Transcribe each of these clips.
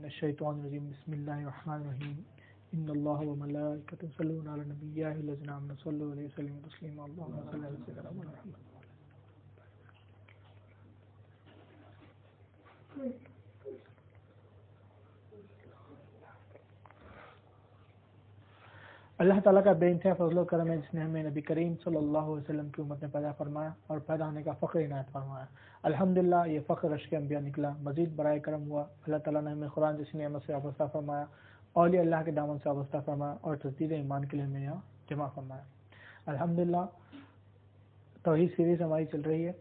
الشیطان الرجیم بسم اللہ الرحمن الرحیم ان اللہ وملائکتہ یصلون علی النبی یا ایھا الذین آمنوا صلوا علیہ وسلموا تسلیما اللهم صل علی سیدنا محمد. اللہ تعالیٰ کا بے انتہا فضل و کرم ہے جس نے ہمیں نبی کریم صلی اللہ علیہ وسلم کی امت میں پیدا فرمایا اور پیدا ہونے کا فخر عنایت فرمایا. الحمدللہ یہ فخر رشک انبیاء نکلا. مزید برائے کرم ہوا اللہ تعالیٰ نے ہمیں قرآن جیسی نعمت سے وابستہ فرمایا, اولیاء اللہ کے دامن سے وابستہ فرمایا اور تجدید ایمان کے لیے ہمیں یہاں جمع فرمایا. الحمدللہ توحید سیریز ہماری چل رہی ہے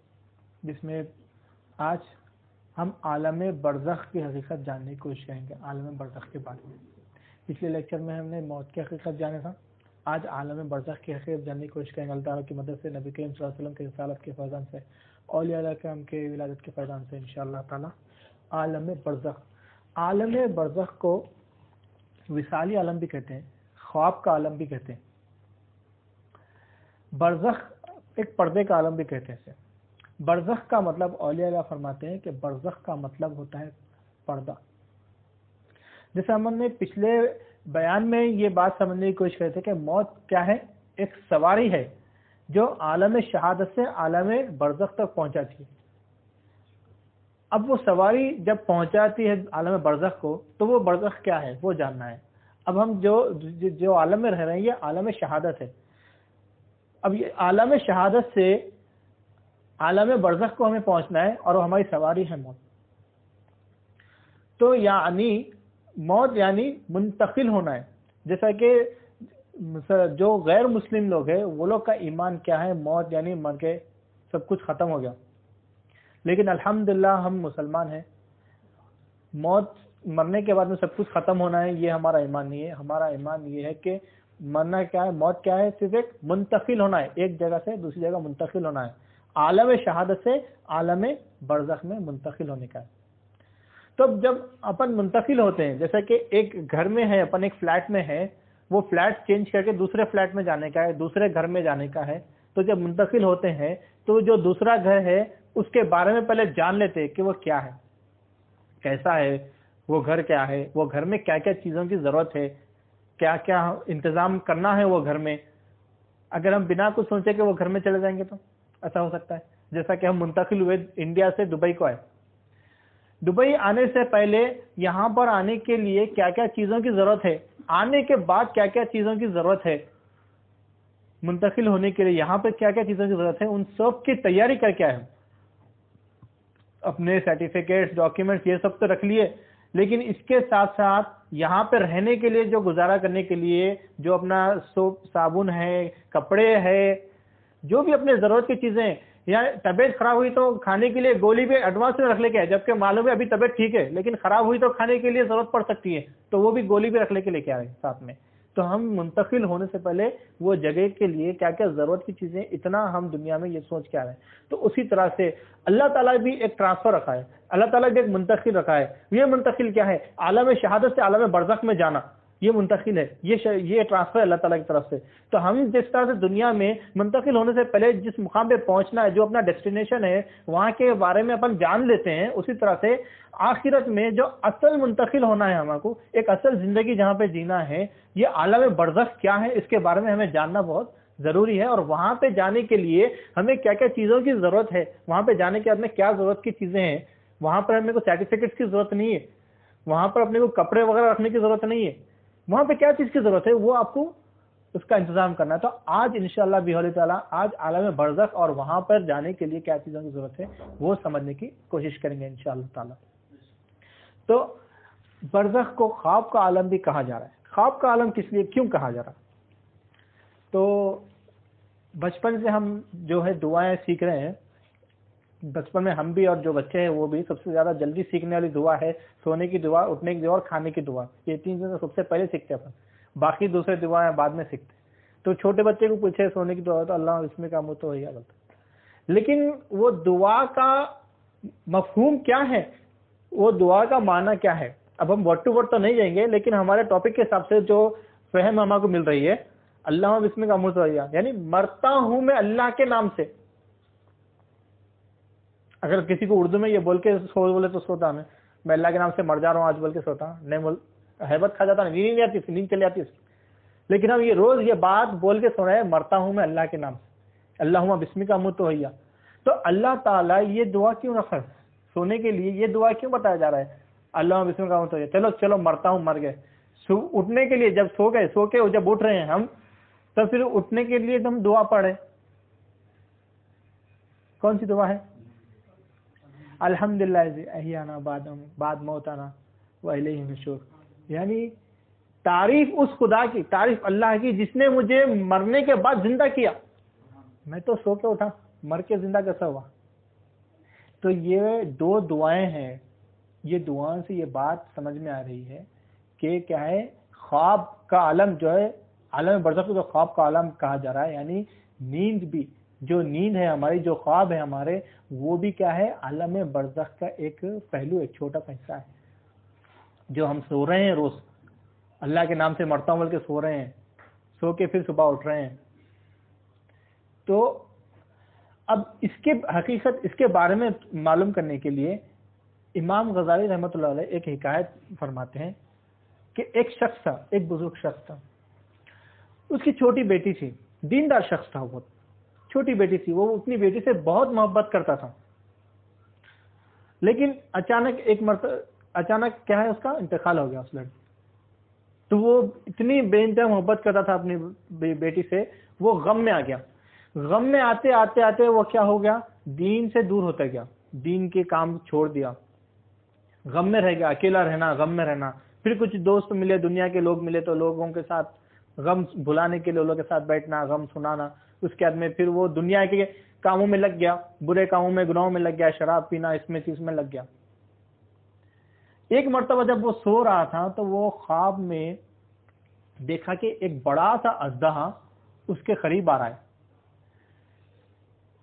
جس میں آج ہم عالم برزخ کی حقیقت جاننے کی کوشش کریں گے. عالم برزخ کے بارے میں پچھلے لیکچر میں ہم نے موت کی حقیقت جانا تھا. آج عالم برزخ کی حقیقت جاننے کی کوشش کریں گے اللہ تعالیٰ کی مدد سے, نبی کریم صلی اللہ علیہ وسلم کے رسالت کے فیضان سے, اولیاء اللہ کرام کے ولادت کے فیضان سے انشاءاللہ تعالیٰ. عالم برزخ, عالم برزخ کو وصالی عالم بھی کہتے ہیں, خواب کا عالم بھی کہتے ہیں, برزخ ایک پردے کا عالم بھی کہتے ہیں. برزخ کا مطلب اولیاء اللہ فرماتے ہیں کہ برزخ کا مطلب ہوتا ہے پردہ. جیسے ہم نے پچھلے بیان میں یہ بات سمجھنے کی کوشش کرتے کہ موت کیا ہے, ایک سواری ہے جو عالم شہادت سے عالم برزخ تک پہنچاتی ہے. اب وہ سواری جب پہنچاتی ہے عالم برزخ کو تو وہ برزخ کیا ہے وہ جاننا ہے. اب ہم جو عالم میں رہ رہے ہیں یہ عالم شہادت ہے. اب یہ عالم شہادت سے عالم برزخ کو ہمیں پہنچنا ہے اور وہ ہماری سواری ہے موت. تو یعنی موت یعنی منتقل ہونا ہے. جیسا کہ جو غیر مسلم لوگ ہیں وہ لوگ کا ایمان کیا ہے, موت یعنی مر کے سب کچھ ختم ہو گیا. لیکن الحمدللہ ہم مسلمان ہیں, موت مرنے کے بعد میں سب کچھ ختم ہونا ہے یہ ہمارا ایمان نہیں ہے. ہمارا ایمان یہ ہے کہ مرنا کیا ہے, موت کیا ہے, صرف ایک منتقل ہونا ہے, ایک جگہ سے دوسری جگہ منتقل ہونا ہے. عالم شہادت سے عالم برزخ میں منتقل ہونے کا ہے. تو جب اپن منتقل ہوتے ہیں, جیسا کہ ایک گھر میں ہے, اپن ایک فلیٹ میں ہے, وہ فلیٹ چینج کر کے دوسرے فلیٹ میں جانے کا ہے, دوسرے گھر میں جانے کا ہے. تو جب منتقل ہوتے ہیں تو جو دوسرا گھر ہے اس کے بارے میں پہلے جان لیتے ہیں کہ وہ کیا ہے, کیسا ہے, وہ گھر کیا ہے, وہ گھر میں کیا کیا چیزوں کی ضرورت ہے, کیا کیا انتظام کرنا ہے وہ گھر میں. اگر ہم بنا کچھ سوچے کہ وہ گھر میں چلے جائیں گے تو ایسا ہو سکتا ہے. جیسا کہ ہم منتقل ہوئے انڈیا سے دبئی کو آئے, دبئی آنے سے پہلے یہاں پر آنے کے لیے کیا کیا چیزوں کی ضرورت ہے, آنے کے بعد کیا کیا چیزوں کی ضرورت ہے, منتقل ہونے کے لیے یہاں پہ کیا کیا چیزوں کی ضرورت ہے, ان سب کی تیاری کر کے آئے. اپنے سرٹیفکیٹس, ڈاکیومنٹس یہ سب تو رکھ لیے, لیکن اس کے ساتھ ساتھ یہاں پہ رہنے کے لیے جو گزارا کرنے کے لیے جو اپنا سوپ صابن ہے, کپڑے ہے, جو بھی اپنے ضرورت کی چیزیں, یا طبیعت خراب ہوئی تو کھانے کے لیے گولی بھی ایڈوانس میں رکھ لے کے آئے, جبکہ معلوم ہے ابھی طبیعت ٹھیک ہے لیکن خراب ہوئی تو کھانے کے لیے ضرورت پڑ سکتی ہے, تو وہ بھی گولی بھی رکھ لے کے لے کے آئے ساتھ میں. تو ہم منتقل ہونے سے پہلے وہ جگہ کے لیے کیا کیا ضرورت کی چیزیں اتنا ہم دنیا میں یہ سوچ کے آ رہے ہیں. تو اسی طرح سے اللہ تعالیٰ بھی ایک ٹرانسفر رکھا ہے, اللہ تعالیٰ بھی ایک منتقل رکھا ہے. یہ منتقل کیا ہے, عالم شہادت سے عالم برزخ میں جانا, یہ منتقل ہے, یہ ٹرانسفر ہے اللہ تعالیٰ کی طرف سے. تو ہم جس طرح سے دنیا میں منتقل ہونے سے پہلے جس مقام پہ پہنچنا ہے, جو اپنا ڈیسٹینیشن ہے, وہاں کے بارے میں اپن جان لیتے ہیں, اسی طرح سے آخرت میں جو اصل منتقل ہونا ہے ہمارے کو, ایک اصل زندگی جہاں پہ جینا ہے, یہ عالم برزخ کیا ہے اس کے بارے میں ہمیں جاننا بہت ضروری ہے. اور وہاں پہ جانے کے لیے ہمیں کیا کیا چیزوں کی ضرورت ہے, وہاں پہ جانے کے بعد میں کیا ضرورت کی چیزیں ہیں. وہاں پر ہمیں کو سرٹیفکیٹس کی ضرورت نہیں ہے, وہاں پر اپنے کو کپڑے وغیرہ رکھنے کی ضرورت نہیں ہے, وہاں پہ کیا چیز کی ضرورت ہے وہ آپ کو اس کا انتظام کرنا ہے. تو آج انشاءاللہ بحول تعالیٰ آج عالم برزخ اور وہاں پر جانے کے لیے کیا چیزوں کی ضرورت ہے وہ سمجھنے کی کوشش کریں گے انشاءاللہ تعالیٰ. تو برزخ کو خواب کا عالم بھی کہا جا رہا ہے. خواب کا عالم کس لیے کیوں کہا جا رہا؟ تو بچپن سے ہم جو ہے دعائیں سیکھ رہے ہیں, بچپن میں ہم بھی اور جو بچے ہیں وہ بھی, سب سے زیادہ جلدی سیکھنے والی دعا ہے سونے کی دعا, اٹھنے کی دعا اور کھانے کی دعا. یہ تین چیزیں سب سے پہلے سیکھتے ہیں, باقی دوسرے دعائیں بعد میں سیکھتے. تو چھوٹے بچے کو پوچھے سونے کی دعا تو اللہ اس میں کام تو وہی غلط, لیکن وہ دعا کا مفہوم کیا ہے, وہ دعا کا معنی کیا ہے. اب ہم ورڈ ٹو ورڈ تو نہیں جائیں گے, لیکن ہمارے ٹاپک کے حساب سے جو فہم ہمارے کو مل رہی ہے, اللہ بسم کا متویہ یعنی مرتا ہوں میں اللہ کے نام سے. اگر کسی کو اردو میں یہ بول کے سو بولے تو سوتا میں میں اللہ کے نام سے مر جا رہا ہوں آج بول کے سوتا ہوں، نہیں بول، ہیبت کھا جاتا، نیند نہیں آتی، نیند چلی آتی اس کی. لیکن ہم یہ روز یہ بات بول کے سو رہے ہیں، مرتا ہوں میں اللہ کے نام سے، اللہم بسمک اموت و احیا. تو اللہ تعالیٰ یہ دعا کیوں رکھا ہے؟ سونے کے لیے یہ دعا کیوں بتایا جا رہا ہے؟ اللہم بسمک اموت و احیا، چلو چلو مرتا ہوں، مر گئے. اٹھنے کے لیے جب سو گئے، سو کے جب اٹھ رہے ہیں ہم، تو پھر اٹھنے کے لیے ہم دعا پڑھیں. کون سی دعا ہے؟ الحمدللہ احیانا بعد موتانا والیہ النشور. یعنی تعریف اس خدا کی، تعریف اللہ کی جس نے مجھے مرنے کے بعد زندہ کیا. میں تو سو کے اٹھا، مر کے زندہ کیسا ہوا؟ تو یہ دو دعائیں ہیں. یہ دعاؤں سے یہ بات سمجھ میں آ رہی ہے کہ کیا ہے، خواب کا عالم جو ہے، عالم برزخ کو خواب کا عالم کہا جا رہا ہے. یعنی نیند بھی، جو نیند ہے ہماری، جو خواب ہے ہمارے، وہ بھی کیا ہے، عالم برزخ کا ایک پہلو، ایک چھوٹا حصہ ہے. جو ہم سو رہے ہیں روز، اللہ کے نام سے مرتا ہوں بول کے سو رہے ہیں، سو کے پھر صبح اٹھ رہے ہیں. تو اب اس کے حقیقت، اس کے بارے میں معلوم کرنے کے لیے امام غزالی رحمۃ اللہ علیہ ایک حکایت فرماتے ہیں کہ ایک شخص تھا، ایک بزرگ شخص تھا، اس کی چھوٹی بیٹی تھی، دیندار شخص تھا، بہت چھوٹی بیٹی تھی، وہ اپنی بیٹی سے بہت محبت کرتا تھا. لیکن اچانک کیا ہے، اس کا انتقال ہو گیا اس لڑکی. تو وہ اتنی بے انتہا محبت کرتا تھا اپنی بیٹی سے، وہ غم میں آ گیا. غم میں آتے آتے آتے وہ کیا ہو گیا، دین سے دور ہوتا گیا، دین کے کام چھوڑ دیا، غم میں رہ گیا، اکیلا رہنا، غم میں رہنا. پھر کچھ دوست ملے، دنیا کے لوگ ملے، تو لوگوں کے ساتھ غم بھلانے کے لیے لوگوں کے ساتھ بیٹھنا، غم سنانا. اس کے بعد میں پھر وہ دنیا کے کاموں میں لگ گیا، برے کاموں میں، گناہوں میں لگ گیا، شراب پینا، اس میں چیز میں لگ گیا. ایک مرتبہ جب وہ سو رہا تھا تو وہ خواب میں دیکھا کہ ایک بڑا سا اژدہا اس کے قریب آ رہا ہے.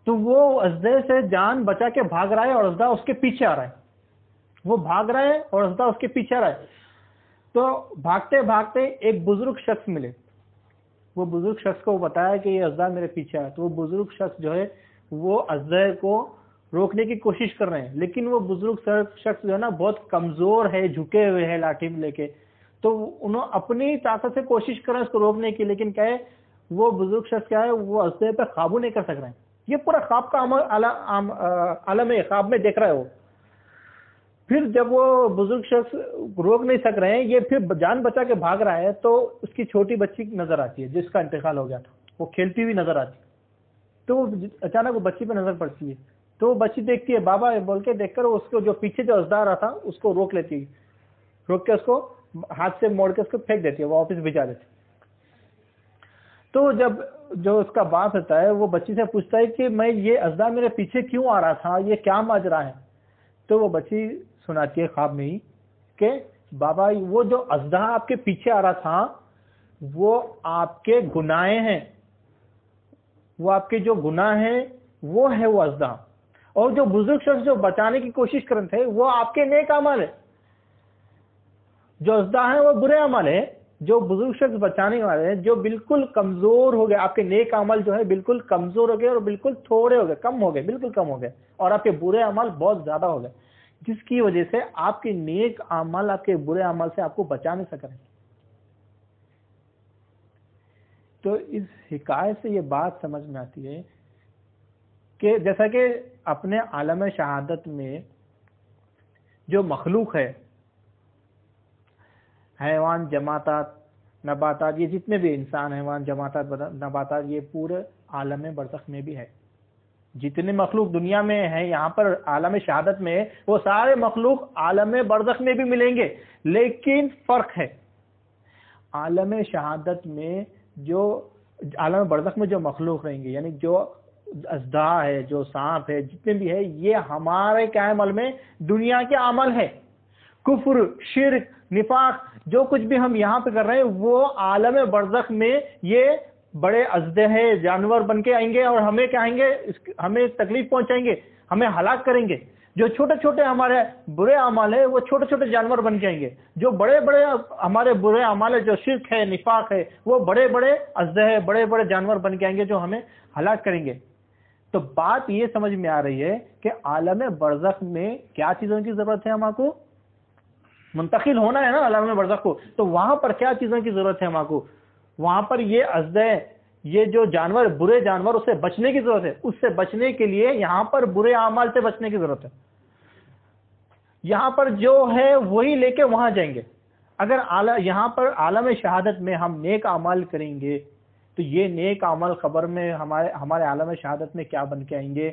تو وہ اژدہے سے جان بچا کے بھاگ رہا ہے اور اژدہا اس کے پیچھے آ رہا ہے. وہ بھاگ رہا ہے اور اژدہا اس کے پیچھے آ رہا ہے. تو بھاگتے بھاگتے ایک بزرگ شخص ملے. وہ بزرگ شخص کو بتایا کہ یہ اژدہا میرے پیچھے آیا. تو وہ بزرگ شخص جو ہے وہ اژدہے کو روکنے کی کوشش کر رہے ہیں، لیکن وہ بزرگ شخص جو ہے نا بہت کمزور ہے، جھکے ہوئے ہے لاٹھی لے کے. تو انہوں اپنی طاقت سے کوشش کر رہے ہیں اس کو روکنے کی، لیکن کیا ہے، وہ بزرگ شخص کیا ہے، وہ اژدہے پہ قابو نہیں کر سک رہے ہیں. یہ پورا خواب کا عالم ہے، خواب میں دیکھ رہا ہے وہ. پھر جب وہ بزرگ شخص روک نہیں سک رہے ہیں، یہ پھر جان بچا کے بھاگ رہا ہے، تو اس کی چھوٹی بچی نظر آتی ہے جس کا انتقال ہو گیا تھا. وہ کھیلتی ہوئی نظر آتی ہے. تو اچانک وہ بچی پہ نظر پڑتی ہے. تو وہ بچی دیکھتی ہے بابا بول کے، دیکھ کر اس کو جو پیچھے جو اژدہا رہا تھا اس کو روک لیتی ہے، روک کے اس کو ہاتھ سے موڑ کے اس کو پھینک دیتی ہے، وہ واپس بھجا دیتی ہے. تو جب جو اس کا باپ ہوتا ہے وہ بچی سے پوچھتا ہے کہ میں یہ اژدہا میرے پیچھے کیوں آ رہا تھا، یہ کیا ماجرا ہے؟ تو وہ بچی سناتی ہے خواب میں ہی کہ بابا وہ جو اژدہا آپ کے پیچھے آ رہا تھا وہ آپ کے گناہ ہیں، وہ آپ کے جو گناہ ہیں وہ ہے وہ اژدہا، اور جو بزرگ شخص جو بچانے کی کوشش کر رہے تھے وہ آپ کے نیک اعمال ہے. جو اژدہا ہے وہ برے اعمال ہے، جو بزرگ شخص بچانے والے ہیں جو بالکل کمزور ہو گئے، آپ کے نیک اعمال جو ہے بالکل کمزور ہو گئے اور بالکل تھوڑے ہو گئے، کم ہو گئے، بالکل کم ہو گئے، اور آپ کے برے اعمال بہت زیادہ ہو گئے، جس کی وجہ سے آپ کے نیک اعمال آپ کے برے اعمال سے آپ کو بچا نہیں سک رہے. تو اس حکایت سے یہ بات سمجھ میں آتی ہے کہ جیسا کہ اپنے عالم شہادت میں جو مخلوق ہے، حیوان، جماعتات، نباتات، یہ جتنے بھی انسان، حیوان، جماعتات، نباتات، یہ پورے عالم برزخ میں بھی ہے. جتنے مخلوق دنیا میں ہیں یہاں پر عالم شہادت میں، وہ سارے مخلوق عالم برزخ میں بھی ملیں گے، لیکن فرق ہے. عالم شہادت میں جو عالم برزخ میں جو مخلوق رہیں گے، یعنی جو اژدہا ہے، جو سانپ ہے، جتنے بھی ہے، یہ ہمارے کیا عمل میں دنیا کے عمل ہے. کفر، شرک، نفاق، جو کچھ بھی ہم یہاں پہ کر رہے ہیں وہ عالم برزخ میں یہ بڑے اژدہے جانور بن کے آئیں گے اور ہمیں کیا آئیں گے، ہمیں تکلیف پہنچائیں گے، ہمیں ہلاک کریں گے. جو چھوٹے چھوٹے ہمارے برے اعمال ہے وہ چھوٹے چھوٹے جانور بن کے آئیں گے. جو بڑے بڑے ہمارے برے اعمال ہے، جو شرک ہے، نفاق ہے، وہ بڑے بڑے اژدہے، بڑے بڑے جانور بن کے آئیں گے جو ہمیں ہلاک کریں گے. تو بات یہ سمجھ میں آ رہی ہے کہ عالم برزخ میں کیا چیزوں کی ضرورت ہے ہم کو؟ منتقل ہونا ہے نا عالم برزخ کو، تو وہاں پر کیا چیزوں کی ضرورت ہے ہمارے کو؟ وہاں پر یہ ازدے، یہ جو جانور، برے جانور، اس سے بچنے کی ضرورت ہے. اس سے بچنے کے لیے یہاں پر برے اعمال سے بچنے کی ضرورت ہے. یہاں پر جو ہے وہی لے کے وہاں جائیں گے. اگر یہاں پر عالم شہادت میں ہم نیک اعمال کریں گے تو یہ نیک اعمال قبر میں ہمارے عالم شہادت میں کیا بن کے آئیں گے؟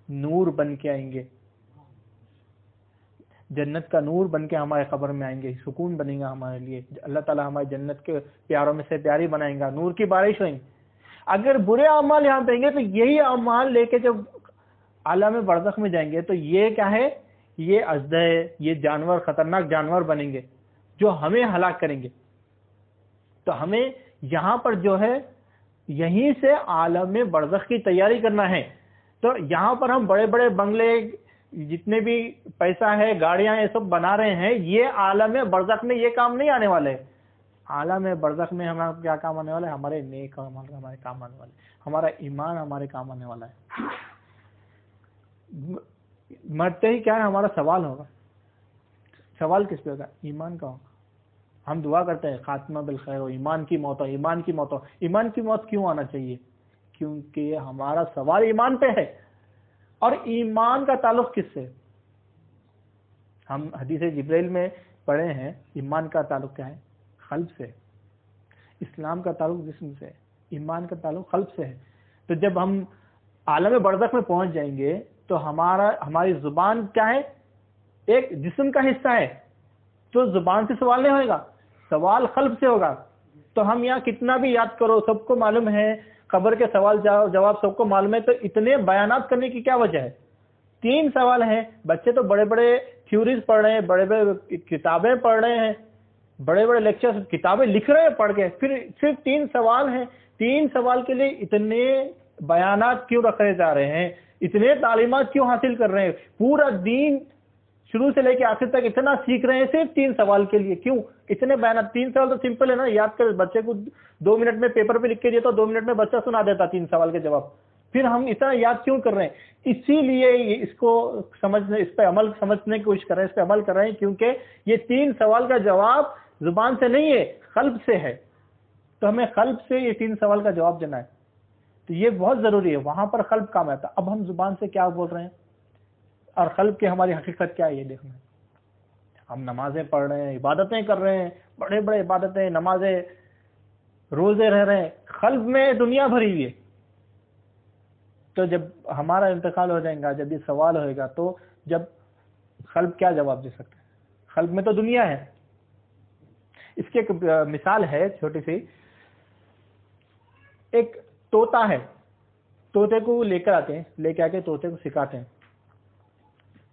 نور بن کے آئیں گے، جنت کا نور بن کے ہمارے قبر میں آئیں گے، سکون بنے گا ہمارے لیے. اللہ تعالی ہماری جنت کے پیاروں میں سے پیاری بنائیں گا، نور کی بارش ہوئیں گی. اگر برے اعمال یہاں پہ گے تو یہی اعمال لے کے جب عالم برزخ میں جائیں گے تو یہ کیا ہے؟ یہ ازدے، یہ جانور، خطرناک جانور بنیں گے جو ہمیں ہلاک کریں گے. تو ہمیں یہاں پر جو ہے یہیں سے عالم برزخ کی تیاری کرنا ہے. تو یہاں پر ہم بڑے بڑے بنگلے، جتنے بھی پیسہ ہے، گاڑیاں، یہ سب بنا رہے ہیں، یہ عالم برزخ میں یہ کام نہیں آنے والے. عالم برزخ میں ہمارا کیا کام آنے والا ہے؟ ہمارے نیک عمل ہمارے کام آنے والے، ہمارا ایمان ہمارے کام آنے والا ہے. مرتے ہی کیا ہے؟ ہمارا سوال ہوگا. سوال کس پہ ہوگا؟ ایمان کا ہوگا. ہم دعا کرتے ہیں خاتمہ بالخیر ہو، ایمان کی موت ہو، ایمان کی موت ہو. ایمان کی موت کیوں آنا چاہیے؟ کیونکہ ہمارا سوال ایمان پہ ہے. اور ایمان کا تعلق کس سے؟ ہم حدیث جبریل میں پڑھے ہیں ایمان کا تعلق کیا ہے؟ قلب سے. اسلام کا تعلق جسم سے، ایمان کا تعلق قلب سے ہے. تو جب ہم عالم برزخ میں پہنچ جائیں گے تو ہماری زبان کیا ہے؟ ایک جسم کا حصہ ہے، تو زبان سے سوال نہیں ہوئے گا، سوال قلب سے ہوگا. تو ہم یہاں کتنا بھی یاد کرو، سب کو معلوم ہے، قبر کے سوال جواب سب کو معلوم ہے، تو اتنے بیانات کرنے کی کیا وجہ ہے؟ 3 سوال ہیں. بچے تو بڑے بڑے تھیوریز پڑھ رہے ہیں، بڑے بڑے کتابیں پڑھ رہے ہیں، بڑے بڑے لیکچر کتابیں لکھ رہے ہیں پڑھ کے، پھر صرف 3 سوال ہیں. 3 سوال کے لیے اتنے بیانات کیوں رکھے جا رہے ہیں؟ اتنے تعلیمات کیوں حاصل کر رہے ہیں؟ پورا دین شروع سے لے کے آخر تک اتنا سیکھ رہے ہیں صرف 3 سوال کے لیے. کیوں اتنے بیانات؟ 3 سوال تو سمپل ہے نا، یاد کر. بچے کو 2 منٹ میں پیپر پہ لکھ کے دیا تو 2 منٹ میں بچہ سنا دیتا 3 سوال کے جواب. پھر ہم اتنا یاد کیوں کر رہے ہیں؟ اسی لیے اس کو سمجھنے، اس پہ عمل سمجھنے کی کوشش کر رہے ہیں، اس پہ عمل کر رہے ہیں، کیونکہ یہ 3 سوال کا جواب زبان سے نہیں ہے، قلب سے ہے. تو ہمیں قلب سے یہ 3 سوال کا جواب دینا ہے. تو یہ بہت ضروری ہے. وہاں پر قلب کام آتا. اب ہم زبان سے کیا بول رہے ہیں اور قلب کی ہماری حقیقت کیا ہے، یہ دیکھنا ہے. ہم نمازیں پڑھ رہے ہیں، عبادتیں کر رہے ہیں، بڑے بڑے عبادتیں، نمازیں، روزے رہ رہے ہیں، قلب میں دنیا بھری ہوئی ہے. تو جب ہمارا انتقال ہو جائے گا، جب یہ سوال ہوئے گا، تو جب قلب کیا جواب دے سکتے ہیں؟ قلب میں تو دنیا ہے. اس کی ایک مثال ہے چھوٹی سی. ایک طوطا ہے، طوطے کو لے کر آتے ہیں، لے کے آ کے طوطے کو سکھاتے ہیں.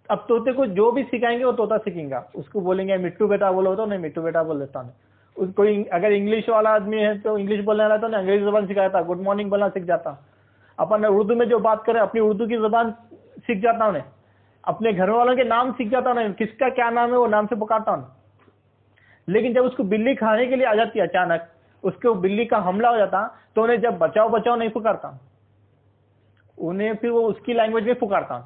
اب طوطے کو جو بھی سکھائیں گے وہ طوطا سیکھیں گا. اس کو بولیں گے مٹو بیٹا بولو تو نہیں مٹو بیٹا بول دیتا. اس کو اگر انگلش والا آدمی ہے تو انگلش بولنے والا تو انگریزی زبان سکھاتا، گڈ مارننگ بولنا سیکھ جاتا. اپن اردو میں جو بات کرے اپنی اردو کی زبان سیکھ جاتا انہیں. اپنے گھر والوں کے نام سیکھ جاتا انہیں، کس کا کیا نام ہے وہ نام سے پکارتا ہوں. لیکن جب اس کو بلی کھانے کے لیے آ جاتی ہے، اچانک اس کو بلی کا حملہ ہو جاتا، تو انہیں جب بچاؤ بچاؤ نہیں پکارتا، انہیں پھر وہ اس کی لینگویج میں پکارتا.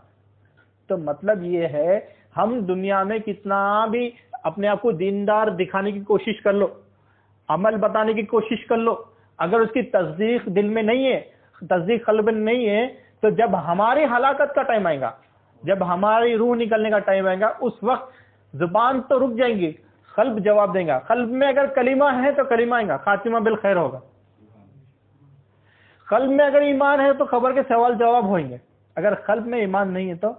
تو مطلب یہ ہے، ہم دنیا میں کتنا بھی اپنے آپ کو دیندار دکھانے کی کوشش کر لو، عمل بتانے کی کوشش کر لو، اگر اس کی تصدیق دل میں نہیں ہے، تصدیق قلب میں نہیں ہے، تو جب ہماری ہلاکت کا ٹائم آئے گا، جب ہماری روح نکلنے کا ٹائم آئے گا، اس وقت زبان تو رک جائیں گی، قلب جواب دیں گا. قلب میں اگر کلمہ ہے تو کلمہ آئے گا، خاتمہ بالخیر ہوگا. قلب میں اگر ایمان ہے تو خبر کے سوال جواب ہوئیں گے. اگر قلب میں ایمان نہیں ہے تو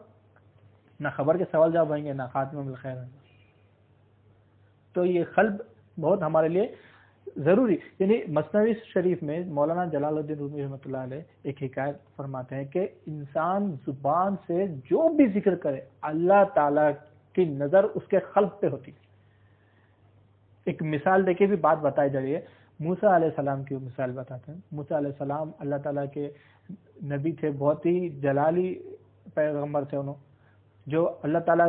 نہ خبر کے سوال جواب ہوئیں گے، نہ خاتمہ بالخیر ہوگا. تو یہ قلب بہت ہمارے لیے ضروری. یعنی مثنوی شریف میں مولانا جلال الدین رومی رحمۃ اللہ علیہ ایک حکایت فرماتے ہیں کہ انسان زبان سے جو بھی ذکر کرے اللہ تعالیٰ کی نظر اس کے قلب پہ ہوتی ہے. ایک مثال دے کے بھی بات بتائی جا رہی ہے. موسیٰ علیہ السلام کی مثال بتاتے ہیں. موسیٰ علیہ السلام اللہ تعالیٰ کے نبی تھے، بہت ہی جلالی پیغمبر تھے. انہوں جو اللہ تعالیٰ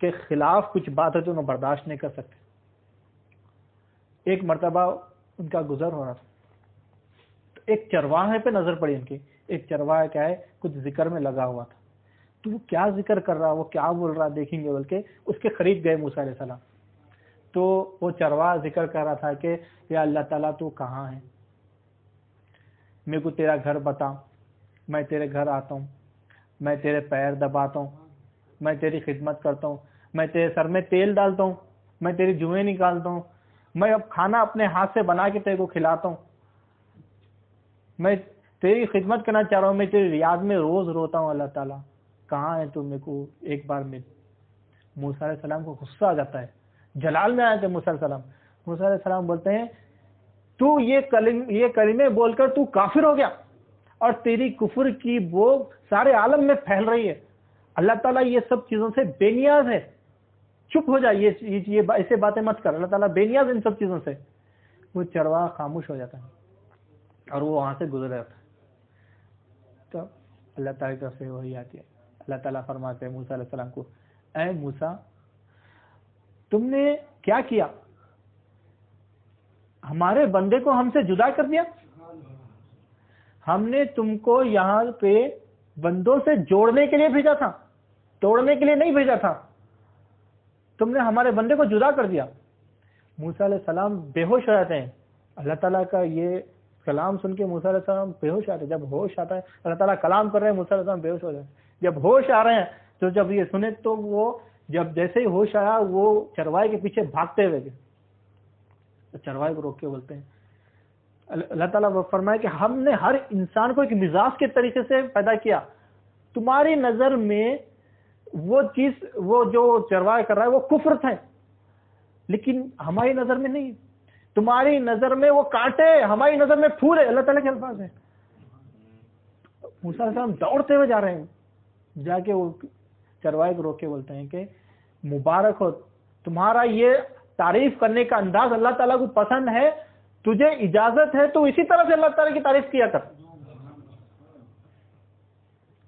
کے خلاف کچھ بات ہوتی انہوں برداشت نہیں کر سکتے. ایک مرتبہ ان کا گزر ہو رہا تھا، تو ایک چرواہے پہ نظر پڑی ان کی. ایک چرواہا کیا ہے، کچھ ذکر میں لگا ہوا تھا. تو وہ کیا ذکر کر رہا، وہ کیا بول رہا دیکھیں گے بول کے اس کے قریب گئے موسیٰ علیہ السلام. تو وہ چرواہ ذکر کر رہا تھا کہ یا اللہ تعالیٰ تو کہاں ہے، میرے کو تیرا گھر بتا، میں تیرے گھر آتا ہوں، میں تیرے پیر دباتا ہوں، میں تیری خدمت کرتا ہوں، میں تیرے سر میں تیل ڈالتا ہوں، میں تیری جوئیں نکالتا ہوں، میں اب کھانا اپنے ہاتھ سے بنا کے تیرے کو کھلاتا ہوں، میں تیری خدمت کرنا چاہ رہا ہوں، میں تیری یاد میں روز روتا ہوں، اللہ تعالیٰ کہاں ہے تو میرے کو ایک بار مل۔ موسیٰ علیہ السلام کو غصہ آ جاتا ہے، جلال میں آئے تھے موسیٰ علیہ السلام۔ موسیٰ علیہ السلام بولتے ہیں تو یہ کلمے بول کر تو کافر ہو گیا اور تیری کفر کی بو سارے عالم میں پھیل رہی ہے، اللہ تعالیٰ یہ سب چیزوں سے بے نیاز ہے، چپ ہو جائے، یہ ایسے باتیں مت کر، اللہ تعالیٰ بے نیاز ان سب چیزوں سے۔ وہ چرواہ خاموش ہو جاتا ہے اور وہ وہاں سے گزر جاتا ہے۔ تو اللہ تعالیٰ کی طرف سے وہی آتی ہے، اللہ تعالیٰ فرماتے ہیں موسیٰ علیہ السلام کو، اے موسیٰ تم نے کیا کیا، ہمارے بندے کو ہم سے جدا کر دیا، ہم نے تم کو یہاں پہ بندوں سے جوڑنے کے لیے بھیجا تھا، توڑنے کے لیے نہیں بھیجا تھا، تم نے ہمارے بندے کو جدا کر دیا۔ موسیٰ علیہ السلام بے ہوش ہو جاتے ہیں، اللہ تعالیٰ کا یہ کلام سن کے موسیٰ علیہ السلام بے ہوش آتے ہیں۔ جب ہوش آتا ہے، اللہ تعالیٰ کلام کر رہے ہیں، موسیٰ علیہ السلام بے ہوش ہو جاتے ہیں۔ جب ہوش آ رہے ہیں تو جب یہ سنے تو وہ جب جیسے ہی ہوش آیا وہ چرواہے کے پیچھے بھاگتے ہوئے گئے، چرواہے کو روک کے بولتے ہیں، اللہ تعالیٰ فرمائے کہ ہم نے ہر انسان کو ایک مزاج کے طریقے سے پیدا کیا، تمہاری نظر میں وہ چیز وہ جو چرواہے کر رہا ہے وہ کفر ہے، لیکن ہماری نظر میں نہیں، تمہاری نظر میں وہ کانٹے، ہماری نظر میں پھول ہے، اللہ تعالیٰ کے الفاظ ہیں۔ موسیٰ علیہ السلام دوڑتے ہوئے جا رہے ہیں، جا کے وہ چرواہے کو روک کے بولتے ہیں کہ مبارک ہو، تمہارا یہ تعریف کرنے کا انداز اللہ تعالیٰ کو پسند ہے، تجھے اجازت ہے تو اسی طرح سے اللہ تعالیٰ کی تعریف کیا کر۔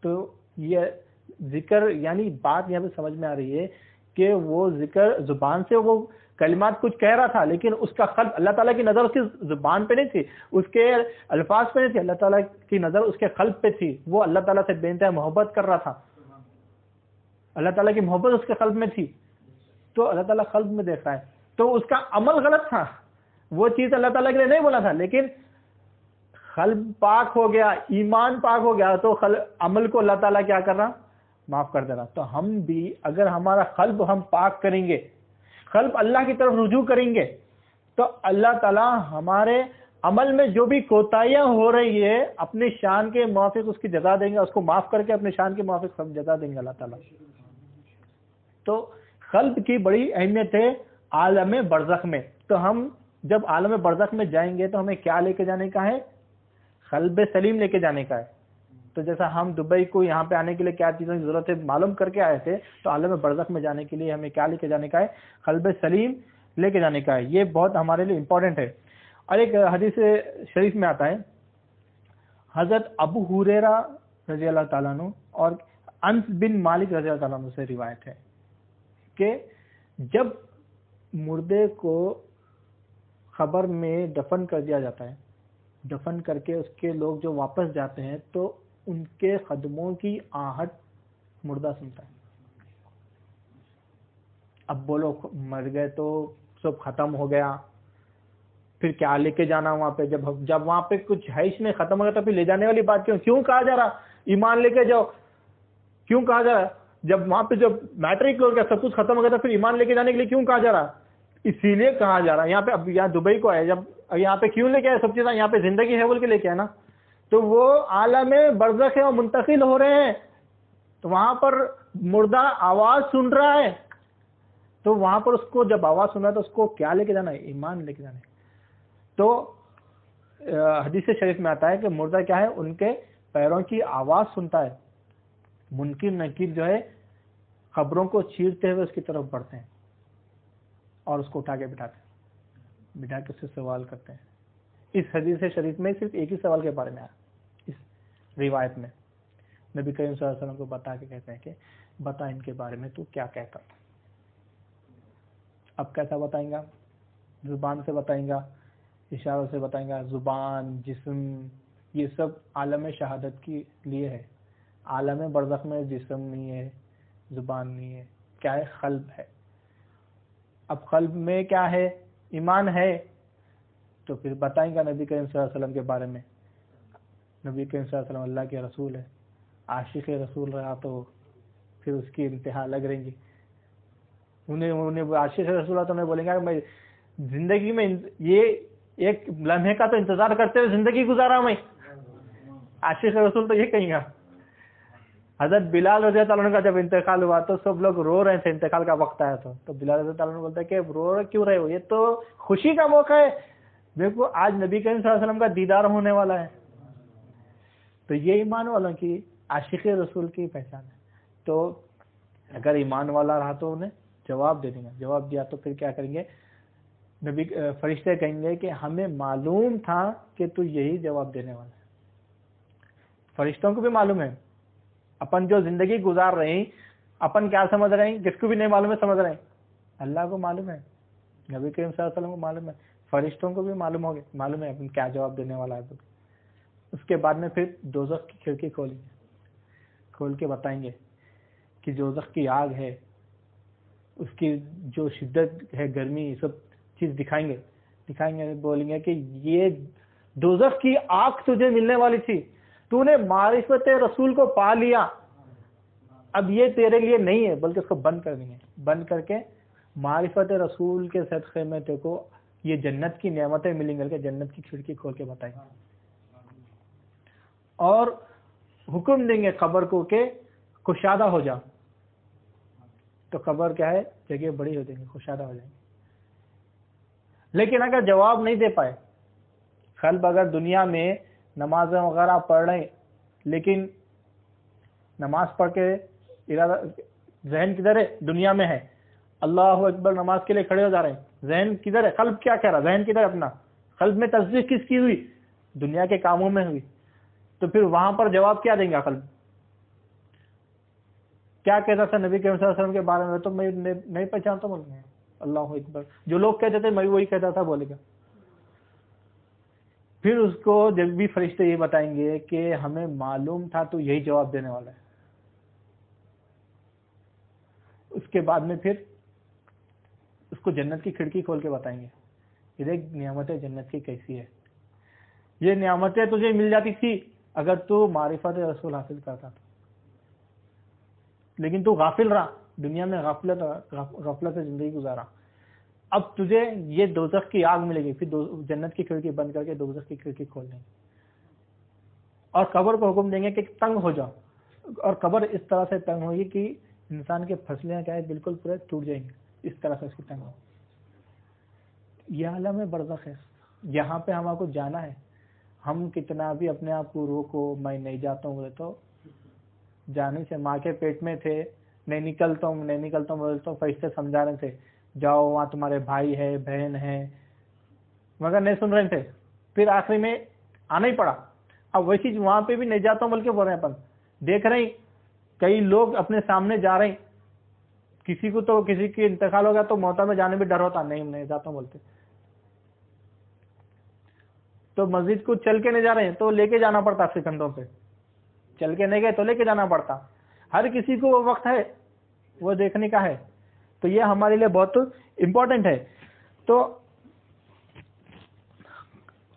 تو یہ ذکر یعنی بات یہاں پہ سمجھ میں آ رہی ہے کہ وہ ذکر زبان سے وہ کلمات کچھ کہہ رہا تھا، لیکن اس کا قلب، اللہ تعالیٰ کی نظر اس کی زبان پہ نہیں تھی، اس کے الفاظ پہ نہیں تھی، اللہ تعالیٰ کی نظر اس کے قلب پہ تھی، وہ اللہ تعالیٰ سے بے انتہا محبت کر رہا تھا، اللہ تعالیٰ کی محبت اس کے قلب میں تھی، تو اللہ تعالیٰ قلب میں دیکھ رہا ہے۔ تو اس کا عمل غلط تھا، وہ چیز اللہ تعالیٰ کے لیے نہیں بولا تھا، لیکن قلب پاک ہو گیا، ایمان پاک ہو گیا، تو عمل کو اللہ تعالیٰ کیا کر رہا، معاف کر دے رہا۔ تو ہم بھی اگر ہمارا قلب ہم پاک کریں گے، قلب اللہ کی طرف رجوع کریں گے، تو اللہ تعالیٰ ہمارے عمل میں جو بھی کوتاہیاں ہو رہی ہے اپنی شان کے موافق اس کی جزا دیں گے، اس کو معاف کر کے اپنی شان کے موافق سب جزا دیں گے اللہ تعالیٰ۔ تو قلب کی بڑی اہمیت ہے عالم برزخ میں۔ تو ہم جب عالم برزخ میں جائیں گے تو ہمیں کیا لے کے جانے کا ہے، قلب سلیم لے کے جانے کا ہے۔ تو جیسا ہم دبئی کو یہاں پہ آنے کے لیے کیا چیزوں کی ضرورت ہے معلوم کر کے آئے تھے، تو عالم برزخ میں جانے کے لیے ہمیں کیا لے کے جانے کا ہے، قلب سلیم لے کے جانے کا ہے۔ یہ بہت ہمارے لیے امپورٹنٹ ہے۔ اور ایک حدیث شریف میں آتا ہے، حضرت ابو ہریرہ رضی اللہ تعالیٰ عنہ اور انس بن مالک رضی اللہ تعالیٰ عنہ سے روایت ہے کہ جب مردے کو قبر میں دفن کر دیا جاتا ہے، دفن کر کے اس کے لوگ جو واپس جاتے ہیں تو ان کے قدموں کی آہٹ مردہ سنتا ہے۔ اب بولو مر گئے تو سب ختم ہو گیا، پھر کیا لے کے جانا وہاں پہ، جب وہاں پہ کچھ ہے ہی نہیں، ختم ہو گیا تو پھر لے جانے والی بات کیوں کہا جا رہا ایمان لے کے جاؤ، کیوں کہا جا رہا؟ جب وہاں پہ جب میٹرک ہو گیا سب کچھ ختم ہو گیا تو پھر ایمان لے کے جانے کے لیے کیوں کہا جا رہا؟ اسی لیے کہا جا رہا ہے۔ یہاں پہ اب یہاں دبئی کو آئے، جب یہاں پہ کیوں لے کے آئے سب چیزیں، یہاں پہ زندگی ہے بول کے لے کے آئے نا، تو وہ عالم برزخ ہے اور منتقل ہو رہے ہیں، تو وہاں پر مردہ آواز سن رہا ہے، تو وہاں پر اس کو جب آواز سن رہا ہے تو اس کو کیا لے کے جانا ہے، ایمان لے کے جانا ہے۔ تو حدیث شریف میں آتا ہے کہ مردہ کیا ہے، ان کے پیروں کی آواز سنتا ہے، منکر نکیر جو ہے قبروں کو چیرتے ہوئے اس کی طرف بڑھتے ہیں اور اس کو اٹھا کے بٹھا کے اس سے سوال کرتے ہیں۔ اس حدیث شریف میں صرف ایک ہی سوال کے بارے میں آیا، اس روایت میں نبی کریم صلی اللہ علیہ وسلم کو بتا کے کہتے ہیں کہ بتا ان کے بارے میں تو کیا کہتا۔ اب کیسا بتائیں گا؟ زبان سے بتائیں گا، اشاروں سے بتائیں گا، زبان، جسم، یہ سب عالم شہادت کے لیے ہے۔ عالم برزخ میں جسم نہیں ہے، زبان نہیں ہے، کیا ہے، قلب ہے۔ اب قلب میں کیا ہے؟ ایمان ہے، تو پھر بتائیں گا نبی کریم صلی اللہ علیہ وسلم کے بارے میں. نبی کریم صلی اللہ علیہ وسلم اللہ کے رسول ہے، عاشق رسول رہا تو پھر اس کی انتہا الگ رہیں گی. انہیں عاشق رسول رہا تو انہیں بولیں گا کہ میں زندگی میں یہ ایک لمحے کا تو انتظار کرتے ہوئے زندگی گزارا میں. عاشق رسول تو یہ کہیں گا. حضرت بلال رضی اللہ عنہ کا جب انتقال ہوا تو سب لوگ رو رہے تھے، انتقال کا وقت آیا تو بلال رضی اللہ عنہ بولتا ہے کہ رو کیوں رہے ہو، یہ تو خوشی کا موقع ہے، دیکھو آج نبی کریم صلی اللہ علیہ وسلم کا دیدار ہونے والا ہے. تو یہ ایمان والوں کی عاشق رسول کی پہچان ہے. تو اگر ایمان والا رہا تو انہیں جواب دے دیں گے. جواب دیا تو پھر کیا کریں گے؟ نبی فرشتے کہیں گے کہ ہمیں معلوم تھا کہ تو یہی جواب دینے والا ہے. فرشتوں کو بھی معلوم ہے، اپن جو زندگی گزار رہے ہیں اپن کیا سمجھ رہے ہیں، جس کو بھی نہیں معلوم ہے سمجھ رہے ہیں. اللہ کو معلوم ہے، نبی کریم صلی اللہ علیہ وسلم کو معلوم ہے، فرشتوں کو بھی معلوم ہے اپن کیا جواب دینے والا ہے. اس کے بعد میں پھر دوزخ کی کھڑکی کھول کے بتائیں گے کہ دوزخ کی آگ ہے، اس کی جو شدت ہے، گرمی، سب چیز دکھائیں گے. بولیں گے کہ یہ دوزخ کی آگ تجھے ملنے والی تھی، تو نے معرفت رسول کو پا لیا، اب یہ تیرے لیے نہیں ہے، بلکہ اس کو بند کر دیں گے. بند کر کے معرفت رسول کے صدقے میں تیرے کو یہ جنت کی نعمتیں ملیں گے، کہ جنت کی کھڑکی کھول کے بتائیں گے. اور حکم دیں گے قبر کو کہ کشادہ ہو جا. تو قبر کیا ہے؟ جگہ بڑی ہو جائیں گی، کشادہ ہو جائیں گے. لیکن اگر جواب نہیں دے پائے، قلب اگر دنیا میں نمازیں وغیرہ پڑھ رہے لیکن نماز پڑھ کے ارادہ ذہن کدھر ہے؟ دنیا میں ہے. اللہ اکبر نماز کے لیے کھڑے ہو جا رہے ہیں، ذہن کدھر ہے؟ قلب کیا کہہ رہا؟ ذہن کدھر ہے اپنا؟ قلب میں تصدیق کس کی ہوئی؟ دنیا کے کاموں میں ہوئی. تو پھر وہاں پر جواب کیا دیں گا؟ قلب کیا کہتا تھا نبی کریم صلی اللہ علیہ وسلم کے بارے میں؟ تو میں نہیں پہچانتا ہوں. اللہ اکبر جو لوگ کہتے تھے میں وہی کہتا تھا، بولے گا. پھر اس کو جب بھی فرشتے یہ بتائیں گے کہ ہمیں معلوم تھا تو یہی جواب دینے والا ہے. اس کے بعد میں پھر اس کو جنت کی کھڑکی کھول کے بتائیں گے، یہ دیکھ نعمت جنت کی کیسی ہے. یہ نعمتیں تجھے مل جاتی تھی اگر تو معرفت رسول حاصل کرتا تھا، لیکن تو غافل رہا، دنیا میں غفلت سے زندگی گزارا. اب تجھے یہ دوزخ کی آگ ملے گی، پھر جنت کی کھڑکی بند کر کے دوزخ کی کھڑکی کھول دیں گے. اور قبر کو حکم دیں گے کہ تنگ ہو جاؤ. اور قبر اس طرح سے تنگ ہوگی کہ انسان کے پھسلیں کیا ہے بالکل پورے ٹوٹ جائیں گے، اس طرح سے اس کی تنگ ہو. یہ عالم برزخ ہے، یہاں پہ ہم کو جانا ہے. ہم کتنا بھی اپنے آپ کو روکو میں نہیں جاتا ہوں بولے تو جانے سے، ماں کے پیٹ میں تھے نہیں نکلتا ہوں بولے تو فرشتے سمجھا رہے تھے جاؤ وہاں تمہارے بھائی ہے بہن ہے، مگر نہیں سن رہے تھے. پھر آخری میں آنا ہی پڑا. اب ویسی وہاں پہ بھی نہیں جاتا ہوں بلکہ بول رہے ہیں، اپن دیکھ رہے ہیں کئی لوگ اپنے سامنے جا رہے ہیں. کسی کو تو کسی کی انتقال ہو گیا تو موتا میں جانے بھی ڈر ہوتا، نہیں جاتا ہوں بولتے. تو مسجد کو چل کے نہیں جا رہے ہیں تو لے کے جانا پڑتا، اپنے کندھوں پہ چل کے نہیں گئے تو لے کے جانا پڑتا. ہر کسی کو وہ وقت ہے وہ دیکھنے کا ہے. تو یہ ہمارے لیے بہت امپورٹنٹ ہے. تو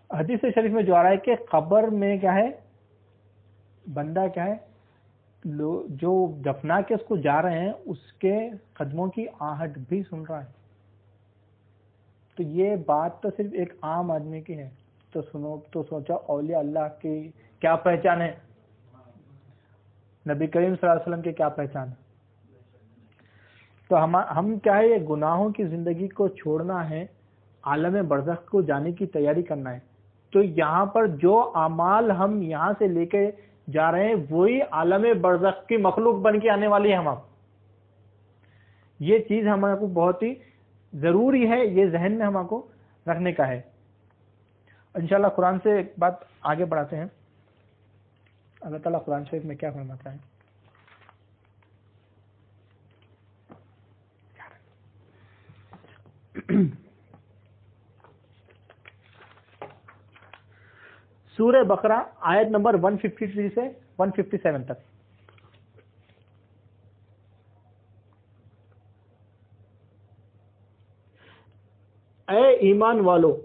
حدیث شریف میں جو آ رہا ہے کہ قبر میں کیا ہے، بندہ کیا ہے، جو دفنا کے اس کو جا رہے ہیں اس کے قدموں کی آہٹ بھی سن رہا ہے. تو یہ بات تو صرف ایک عام آدمی کی ہے، تو سنو تو سوچا اولیاء اللہ کی کیا پہچان ہے، نبی کریم صلی اللہ علیہ وسلم کی کیا پہچان ہے. تو ہم کیا ہے، یہ گناہوں کی زندگی کو چھوڑنا ہے، عالم برزخ کو جانے کی تیاری کرنا ہے. تو یہاں پر جو اعمال ہم یہاں سے لے کے جا رہے ہیں وہی عالم برزخ کی مخلوق بن کے آنے والی ہے. یہ چیز ہمارے کو بہت ہی ضروری ہے، یہ ذہن میں ہم کو رکھنے کا ہے. انشاءاللہ قرآن سے ایک بات آگے بڑھاتے ہیں. اللہ تعالیٰ قرآن شریف میں کیا فرماتا ہے؟ سورہ بقرہ آیت نمبر 153 سے 157 تک. ایمان والو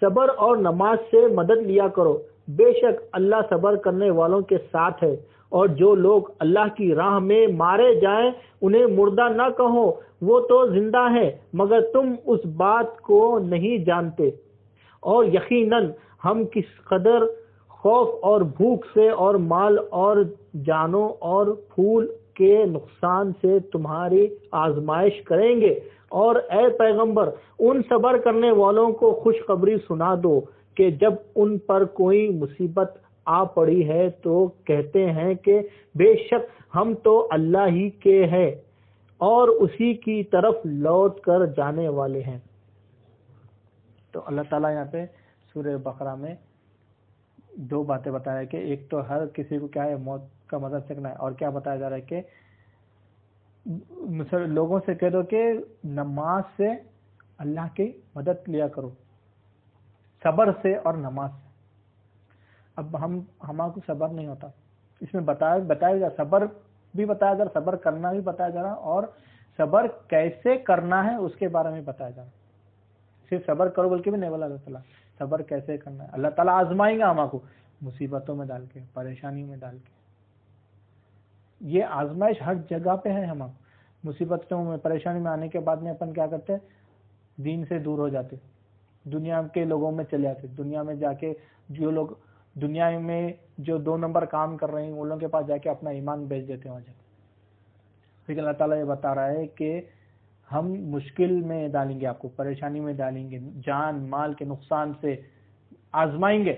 صبر اور نماز سے مدد لیا کرو، بے شک اللہ صبر کرنے والوں کے ساتھ ہے۔ اور جو لوگ اللہ کی راہ میں مارے جائیں انہیں مردہ نہ کہو، وہ تو زندہ ہے مگر تم اس بات کو نہیں جانتے۔ اور یقیناً ہم کس قدر خوف اور بھوک سے اور مال اور جانوں اور پھول کے نقصان سے تمہاری آزمائش کریں گے۔ اور اے پیغمبر ان صبر کرنے والوں کو خوشخبری سنا دو کہ جب ان پر کوئی مصیبت آ پڑی ہے تو کہتے ہیں کہ بے شک ہم تو اللہ ہی کے ہیں اور اسی کی طرف لوٹ کر جانے والے ہیں۔ تو اللہ تعالیٰ یہاں پہ سورہ بقرہ میں دو باتیں بتایا کہ ایک تو ہر کسی کو کیا ہے موت کا مزہ چکھنا ہے، اور کیا بتایا جا رہا ہے کہ لوگوں سے کہہ دو کہ نماز سے اللہ کی مدد لیا کرو، صبر سے اور نماز سے۔ اب ہمارا کو صبر نہیں ہوتا، اس میں بتایا جا صبر بھی بتایا جا رہا، صبر کرنا بھی بتایا جا رہا، اور صبر کیسے کرنا ہے اس کے بارے میں بتایا جا رہا۔ صرف صبر کرو بلکہ بھی نہیں بولا اللہ تعالیٰ، صبر کیسے کرنا ہے۔ اللہ تعالیٰ آزمائیں گا ہمارے کو مصیبتوں میں ڈال کے، پریشانیوں میں ڈال کے۔ یہ آزمائش ہر جگہ پہ ہے، ہم مصیبتوں میں پریشانی میں آنے کے بعد میں اپن کیا کرتے ہیں، دین سے دور ہو جاتے، دنیا کے لوگوں میں چلے جاتے، دنیا میں جا کے جو لوگ دنیا میں جو 2 نمبر کام کر رہے ہیں ان لوگوں کے پاس جا کے اپنا ایمان بیچ دیتے ہیں وہاں جا کے۔ لیکن اللہ تعالیٰ یہ بتا رہا ہے کہ ہم مشکل میں ڈالیں گے، آپ کو پریشانی میں ڈالیں گے، جان مال کے نقصان سے آزمائیں گے۔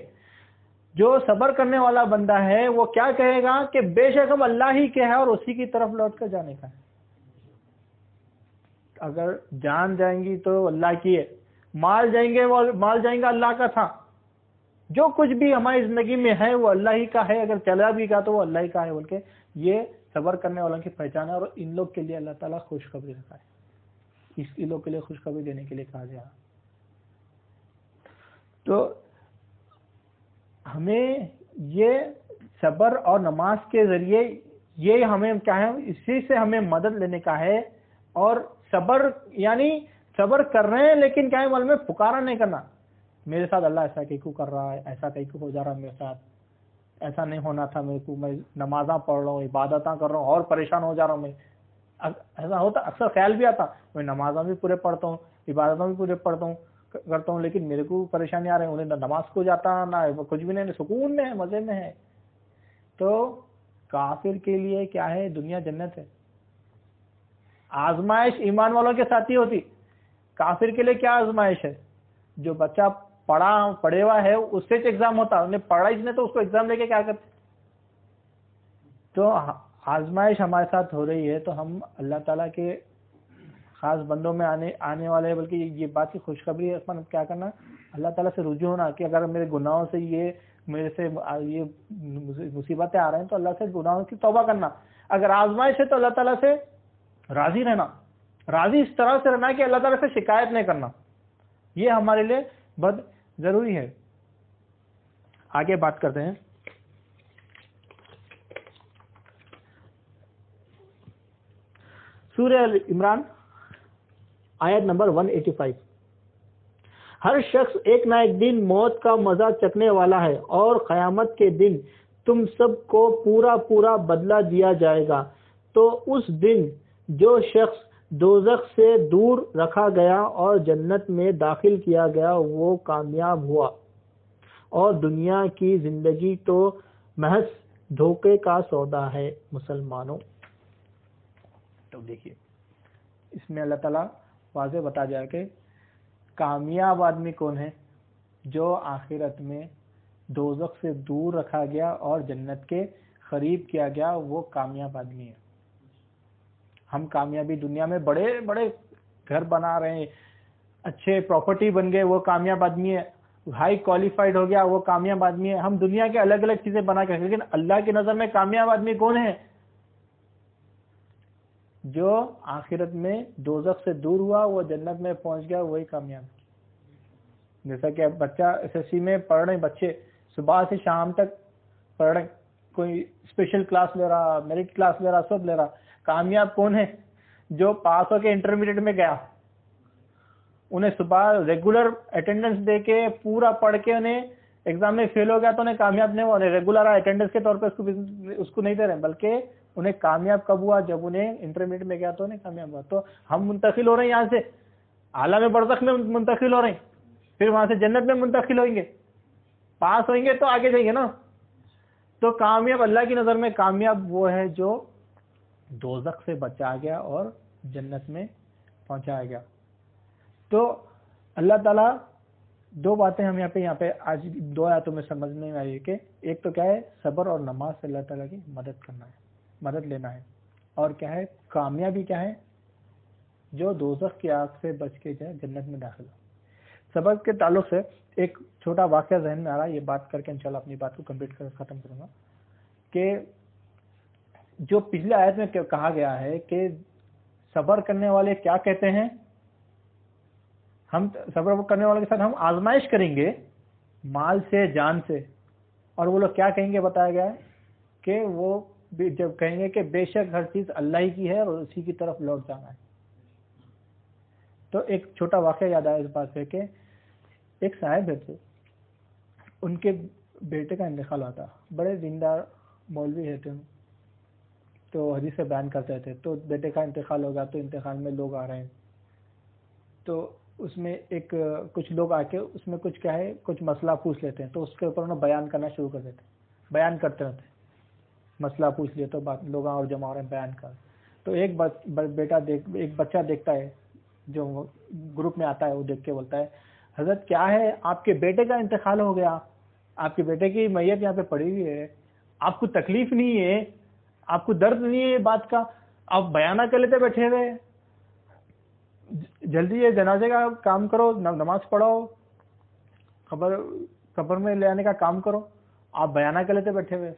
جو صبر کرنے والا بندہ ہے وہ کیا کہے گا کہ بے شک ہم اللہ ہی کے ہیں اور اسی کی طرف لوٹ کر جانے کا ہے۔ اگر جان جائیں گی تو اللہ کی ہے، مال جائیں گا اللہ کا تھا، جو کچھ بھی ہماری زندگی میں ہے وہ اللہ ہی کا ہے، اگر چلا بھی گا تو وہ اللہ ہی کا ہے بول کے یہ صبر کرنے والوں کی پہچان ہے۔ اور ان لوگ کے لیے اللہ تعالیٰ خوشخبری رکھا ہے، اس لوگ کے لیے خوشخبری دینے کے لیے کہا گیا۔ تو ہمیں یہ صبر اور نماز کے ذریعے یہ ہمیں کیا ہے، اسی سے ہمیں مدد لینے کا ہے۔ اور صبر یعنی صبر کر رہے ہیں لیکن کیا ہے معلوم میں پکارا نہیں کرنا، میرے ساتھ اللہ ایسا کیوں کر رہا ہے، ایسا کیوں ہو جا رہا ہے میرے ساتھ، ایسا نہیں ہونا تھا میرے کو، میں نمازاں پڑھ رہا ہوں، عبادتاں کر رہا ہوں اور پریشان ہو جا رہا ہوں میں۔ ایسا ہوتا، اکثر خیال بھی آتا میں نمازاں بھی پورے پڑھتا ہوں، عبادتوں بھی پورے کرتا ہوں، لیکن میرے کو پریشانی آ رہی ہے، انہیں نہ نماز کو جاتا نہ کچھ بھی نہیں، سکون میں ہے، مزے میں ہے۔ تو کافر کے لیے کیا ہے، دنیا جنت ہے۔ آزمائش ایمان والوں کے ساتھ ہی ہوتی، کافر کے لیے کیا آزمائش ہے؟ جو بچہ پڑھے ہوا ہے اس سے ایگزام ہوتا، انہیں پڑھا اس نے تو اس کو ایگزام لے کے کیا کرتے۔ تو آزمائش ہمارے ساتھ ہو رہی ہے تو ہم اللہ تعالیٰ کے خاص بندوں میں آنے والے ہیں، بلکہ یہ بات کی خوشخبری ہے، کیا کرنا، اللہ تعالیٰ سے رجوع ہونا کہ اگر میرے گناہوں سے میرے سے یہ مصیبتیں آ رہے ہیں تو اللہ سے گناہوں کی توبہ کرنا۔ اگر آزمائش ہے تو اللہ تعالیٰ سے راضی رہنا، راضی اس طرح سے رہنا کہ اللہ تعالیٰ سے شکایت نہیں کرنا، یہ ہمارے لیے بہت ضروری ہے۔ آگے بات کرتے ہیں۔ سورہ عمران آیت نمبر 185۔ ہر شخص ایک نہ ایک دن موت کا مزہ چکھنے والا ہے، اور قیامت کے دن تم سب کو پورا بدلہ دیا جائے گا۔ تو اس دن جو شخص دوزخ سے دور رکھا گیا اور جنت میں داخل کیا گیا وہ کامیاب ہوا، اور دنیا کی زندگی تو محض دھوکے کا سودا ہے۔ مسلمانوں، تو دیکھیے اس میں اللہ تعالیٰ واضح بتا جائے کہ کامیاب آدمی کون ہے، جو آخرت میں دوزخ سے دور رکھا گیا اور جنت کے قریب کیا گیا، وہ کامیاب آدمی ہے۔ ہم کامیابی دنیا میں بڑے بڑے گھر بنا رہے ہیں، اچھے پراپرٹی بن گئے، وہ کامیاب آدمی ہے، ہائی کوالیفائڈ ہو گیا، وہ کامیاب آدمی ہے۔ ہم دنیا کے الگ الگ چیزیں بنا کے، لیکن اللہ کی نظر میں کامیاب آدمی کون ہے؟ جو آخرت میں دوزخ سے دور ہوا، وہ جنت میں پہنچ گیا، وہی کامیاب۔ جیسا کہ بچہ ایس ایس سی میں پڑھ رہے بچے، صبح سے شام تک پڑھ رہے، کوئی اسپیشل کلاس لے رہا، میرٹ کلاس لے رہا، سب لے رہا۔ کامیاب کون ہے؟ جو پاس ہو کے انٹرمیڈیٹ میں گیا انہیں صبح ریگولر اٹینڈنس دے کے پورا پڑھ کے انہیں ایگزام میں فیل ہو گیا تو انہیں کامیاب نہیں ہوا, انہیں ریگولر اٹینڈنس کے طور پہ اس کو نہیں دے رہے, بلکہ انہیں کامیاب کب ہوا جب انہیں انٹرمیڈیٹ میں گیا تو انہیں کامیاب ہوا. تو ہم منتقل ہو رہے ہیں یہاں سے عالم برزخ میں منتقل ہو رہے ہیں, پھر وہاں سے جنت میں منتقل ہوئیں گے, پاس ہوئیں گے تو آگے جائیں گے نا. تو کامیاب اللہ کی نظر میں کامیاب وہ ہے جو دوزخ سے بچا گیا اور جنت میں پہنچایا گیا. تو اللہ تعالیٰ دو باتیں ہم یہاں پہ آج دو آیتوں میں سمجھنے میں آئی کہ ایک تو کیا ہے صبر اور نماز سے اللہ تعالیٰ کی مدد کرنا ہے, مدد لینا ہے, اور کیا ہے کامیابی کیا ہے جو دوزخ کی آگ سے بچ کے جائے جنت میں داخل ہو. صبر کے تعلق سے ایک چھوٹا واقعہ ذہن میں آ رہا ہے, یہ بات کر کے انشاءاللہ اپنی بات کو کمپلیٹ کر ختم کروں گا. کہ جو پچھلے آیت میں کہا گیا ہے کہ صبر کرنے والے کیا کہتے ہیں, ہم صبر کرنے والے کے ساتھ ہم آزمائش کریں گے مال سے جان سے, اور وہ لوگ کیا کہیں گے بتایا گیا ہے کہ وہ جب کہیں گے کہ بے شک ہر چیز اللہ ہی کی ہے اور اسی کی طرف لوٹ جانا ہے. تو ایک چھوٹا واقعہ یاد آیا اس بات سے کہ ایک صاحب تھے, ان کے بیٹے کا انتقال ہوا تھا, بڑے دیندار مولوی تھے, تو حدیث سے بیان کرتے تھے. تو بیٹے کا انتقال ہوگا تو انتقال میں لوگ آ رہے ہیں, تو اس میں ایک کچھ لوگ آ کے اس میں کچھ کیا ہے کچھ مسئلہ پوچھ لیتے ہیں, تو اس کے اوپر انہیں بیان کرنا شروع کر دیتے ہیں, بیان کرتے رہتے ہیں, مسئلہ پوچھ لیے تو بات لوگ اور جمع ہو رہے ہیں بیان کر. تو ایک بچہ دیکھتا ہے جو گروپ میں آتا ہے, وہ دیکھ کے بولتا ہے حضرت کیا ہے آپ کے بیٹے کا انتقال ہو گیا, آپ کے بیٹے کی میت یہاں پہ پڑی ہوئی ہے, آپ کو تکلیف نہیں ہے, آپ کو درد نہیں ہے یہ بات کا, آپ بیانہ کر لیتے بیٹھے ہوئے, جلدی یہ جنازے کا کام کرو, نماز پڑھو, قبر میں لے آنے کا کام کرو, آپ بیانہ کر لیتے بیٹھے ہوئے.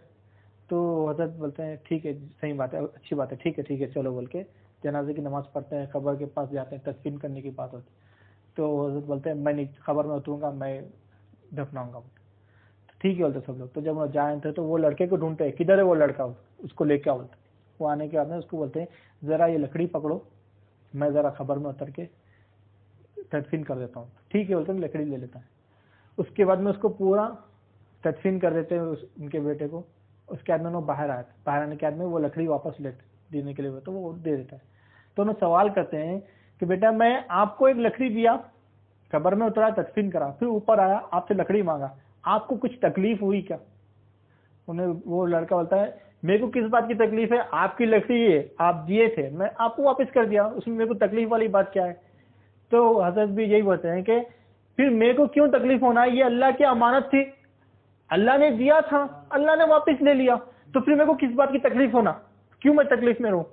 تو حضرت بولتے ہیں ٹھیک ہے صحیح بات ہے, اچھی بات ہے, ٹھیک ہے چلو بول کے جنازے کی نماز پڑھتے ہیں, قبر کے پاس جاتے ہیں, تدفین کرنے کی بات ہوتی. تو حضرت بولتے ہیں میں نہیں قبر میں اتروں گا, میں دفناؤں گا. ٹھیک ہے بولتے سب لوگ. تو جب وہ جائیں تھے تو وہ لڑکے کو ڈھونڈتے ہیں, کدھر ہے وہ لڑکا, اس کو لے کے آؤ. وہ آنے کے بعد میں اس کو بولتے ہیں ذرا یہ لکڑی پکڑو, میں ذرا قبر میں اتر کے تدفین کر دیتا ہوں. ٹھیک ہے بولتے ہیں, لکڑی لے لیتا ہے. اس کے بعد میں اس کو پورا تدفین کر دیتے ہیں ان کے بیٹے کو. اس کے بعد میں وہ باہر آیا تھا, باہر آنے کے بعد میں وہ لکڑی واپس دینے کے لیے تو وہ دے دیتا ہے. تو انہوں سوال کرتے ہیں کہ بیٹا میں آپ کو ایک لکڑی دیا, قبر میں اترا, تدفین کرا, پھر اوپر آیا آپ سے لکڑی مانگا, آپ کو کچھ تکلیف ہوئی کیا؟ انہیں وہ لڑکا بولتا ہے میرے کو کس بات کی تکلیف ہے, آپ کی لکڑی ہے, آپ دیے تھے, میں آپ کو واپس کر دیا, اس میں میرے کو تکلیف والی بات کیا ہے؟ تو حضرت بھی یہی بولتے ہیں کہ پھر میرے کو کیوں تکلیف ہونا ہے, یہ اللہ کی امانت تھی, اللہ نے دیا تھا, اللہ نے واپس لے لیا, تو پھر میرے کو کس بات کی تکلیف ہونا, کیوں میں تکلیف میں رہوں؟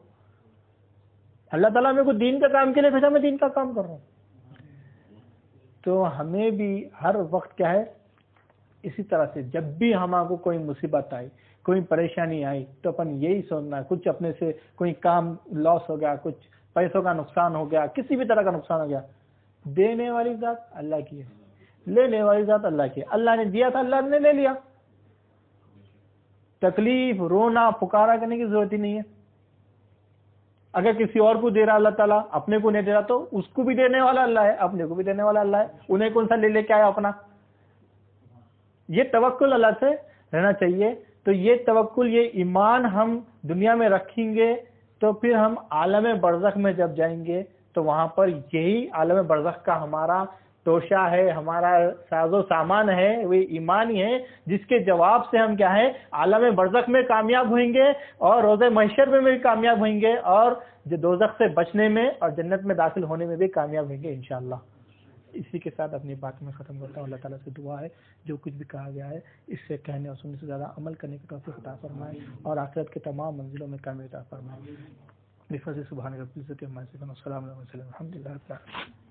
اللہ تعالیٰ میرے کو دین کا کام کے لیے بھیجا, میں دین کا کام کر رہا ہوں. تو ہمیں بھی ہر وقت کیا ہے اسی طرح سے جب بھی ہمارے کو کوئی مصیبت آئی, کوئی پریشانی آئی, تو اپن یہی سوچنا, کچھ اپنے سے کوئی کام لاس ہو گیا, کچھ پیسوں کا نقصان ہو گیا, کسی بھی طرح کا نقصان ہو گیا, دینے والی ذات اللہ کی ہے, لینے والی ذات اللہ کی ہے. اللہ نے دیا تھا, اللہ نے لے لیا. تکلیف, رونا, پکارا کرنے کی ضرورت ہی نہیں ہے. اگر کسی اور کو دے رہا اللہ تعالیٰ, اپنے کو نہیں دے رہا, تو اس کو بھی دینے والا اللہ ہے, اپنے کو بھی دینے والا اللہ ہے. انہیں کون سا لے کے آیا اپنا؟ یہ توکل اللہ سے رہنا چاہیے. تو یہ توکل, یہ ایمان ہم دنیا میں رکھیں گے تو پھر ہم عالم برزخ میں جب جائیں گے تو وہاں پر یہی عالم برزخ کا ہمارا توشہ ہے, ہمارا ساز و سامان ہے, وہ ایمان ہی ہے جس کے جواب سے ہم کیا ہے عالم برزخ میں کامیاب ہوئیں گے, اور روز محشر میں بھی کامیاب ہوئیں گے, اور دوزخ سے بچنے میں اور جنت میں داخل ہونے میں بھی کامیاب ہوئیں گے انشاءاللہ. اسی کے ساتھ اپنی بات میں ختم کرتا ہوں. اللہ تعالیٰ سے دعا ہے جو کچھ بھی کہا گیا ہے اس سے کہنے اور سننے سے زیادہ عمل کرنے کی توفیق عطا فرمائے, اور آخرت کے تمام منزلوں میں کامیابی عطا فرمائے. بفضل سبحان ربی العزت عما یصفون, السلام علیکم, الحمد للہ.